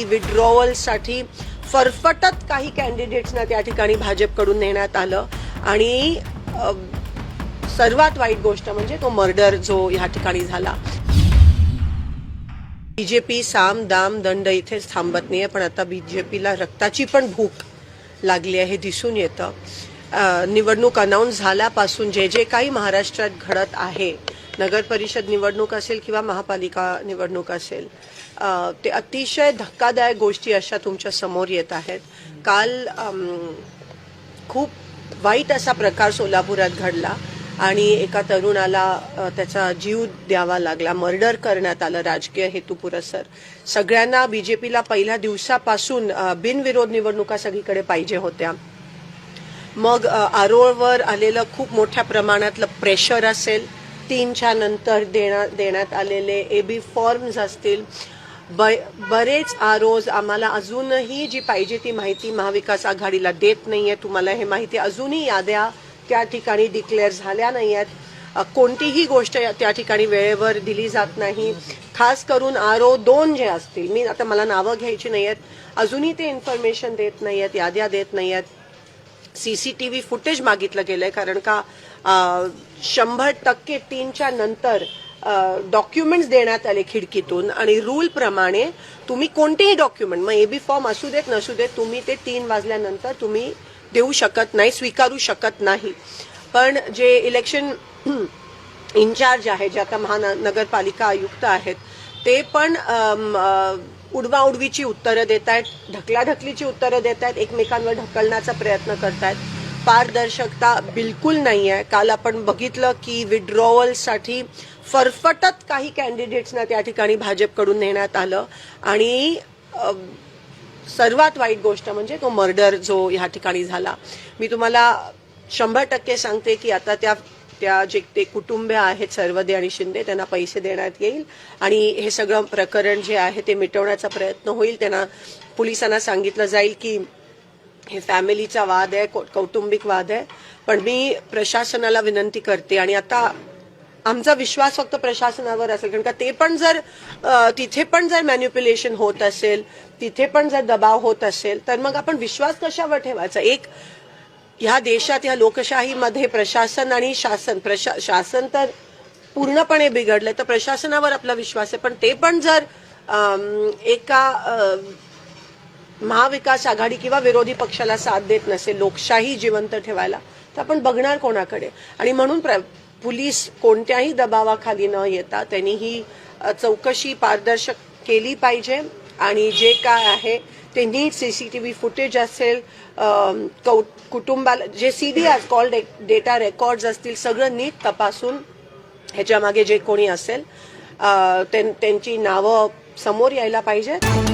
की विड्रॉवलसाठी फरफटत काही कॅन्डिडेट्सना त्या ठिकाणी भाजपकडून नेण्यात आलं आणि सर्वात वाईट गोष्ट म्हणजे तो मर्डर जो या ठिकाणी झाला. बीजेपी साम दाम दंड इथेच थांबत नाहीये, पण आता बीजेपीला रक्ताची पण भूक लागली आहे हे दिसून येतं. निवडणूक अनाऊन्स झाल्यापासून जे जे काही महाराष्ट्रात घडत आहे, नगर परिषद निवडणूक असेल किंवा महापालिका निवडणूक असेल, ते अतिशय धक्कादायक गोष्टी अशा तुमच्या समोर येत आहेत. काल खूप वाईट असा प्रकार सोलापुरात घडला आणि एका तरुणाला त्याचा जीव द्यावा लागला, मर्डर करण्यात आलं राजकीय हेतुपुरस्सर. सगळ्यांना बीजेपीला पहिल्या दिवसापासून बिनविरोध निवडणुका सगळीकडे पाहिजे होत्या. मग आरोळवर आलेलं खूप मोठ्या प्रमाणातलं प्रेशर असेल, 3च्या नंतर देण्यात आलेले एबी फॉर्म्स असतील, बरेच आरोज आम्हाला अजूनही जी पाहिजे ती माहिती महाविकास आघाडीला देत नाहीये. तुम्हाला हे माहिती अजूनही याद्या त्या ठिकाणी डिक्लेअर झाल्या नाही आहेत. कोणतीही गोष्ट त्या ठिकाणी वेळेवर दिली जात नाही. खास करून आरो 2 जे असतील, मी आता मला नावं घ्यायची नाही आहेत, अजूनही ते इन्फॉर्मेशन देत नाही आहेत, याद्या देत नाही आहेत. सीसीटीव्ही फुटेज मागितलं गेलंय, कारण का 100% 3च्या नंतर डॉक्युमेंट्स देण्यात आले खिडकीतून आणि रूल प्रमाणे तुम्ही कोणतेही डॉक्युमेंट, मग एबी फॉर्म असू देत नसू देत, तुम्ही ते 3 वाजल्यानंतर तुम्ही देऊ शकत नाही, स्वीकारू शकत नाही. पण जे इलेक्शन इन्चार्ज आहे, जे आता महानगरपालिका आयुक्त आहेत, ते पण उडवाउडवीची उत्तरं देत आहेत, ढकलाढकलीची उत्तरं देत आहेत, एकमेकांवर ढकलण्याचा प्रयत्न करतायत. पारदर्शकता बिलकुल नाही आहे. काल आपण बघितलं की विड्रॉवलसाठी फरफटत काही कॅन्डिडेट्सना त्या ठिकाणी भाजपकडून नेण्यात आलं आणि सर्वात वाईट गोष्ट म्हणजे तो मर्डर जो या ठिकाणी झाला. मी तुम्हाला 100% सांगते की आता त्या जे ते कुटुंबीय आहेत सर्वदे आणि शिंदे, त्यांना पैसे देण्यात येईल आणि हे सगळं प्रकरण जे आहे ते मिटवण्याचा प्रयत्न होईल. त्यांना पोलिसांना सांगितलं जाईल की हे फॅमिलीचा वाद आहे, कौटुंबिक वाद आहे. पण मी प्रशासनाला विनंती करते आणि आता आमचा विश्वास फक्त प्रशासनावर असेल, कारण का ते पण जर तिथे पण जर मॅन्युप्युलेशन होत असेल, तिथे पण जर दबाव होत असेल, तर मग आपण विश्वास कशावर ठेवायचा? एक ह्या देशात, ह्या लोकशाहीमध्ये प्रशासन आणि शासन तर पूर्णपणे बिघडलंय, तर प्रशासनावर आपला विश्वास आहे. पण ते पण जर एका महाविकास आघाडी किंवा विरोधी पक्षाला साथ देत नसेल लोकशाही जिवंत ठेवायला, तर आपण बघणार कोणाकडे? आणि म्हणून पोलीस कोणत्याही दबावाखाली न येता त्यांनी ही चौकशी पारदर्शक केली पाहिजे आणि जे काय आहे ते नीट सीसीटीव्ही फुटेज असेल, कुटुंबाला जे CDR कॉल डेटा रेकॉर्ड्स असतील, सगळं नीट तपासून ह्याच्या मागे जे कोणी असेल त्यांची नावं समोर यायला पाहिजेत.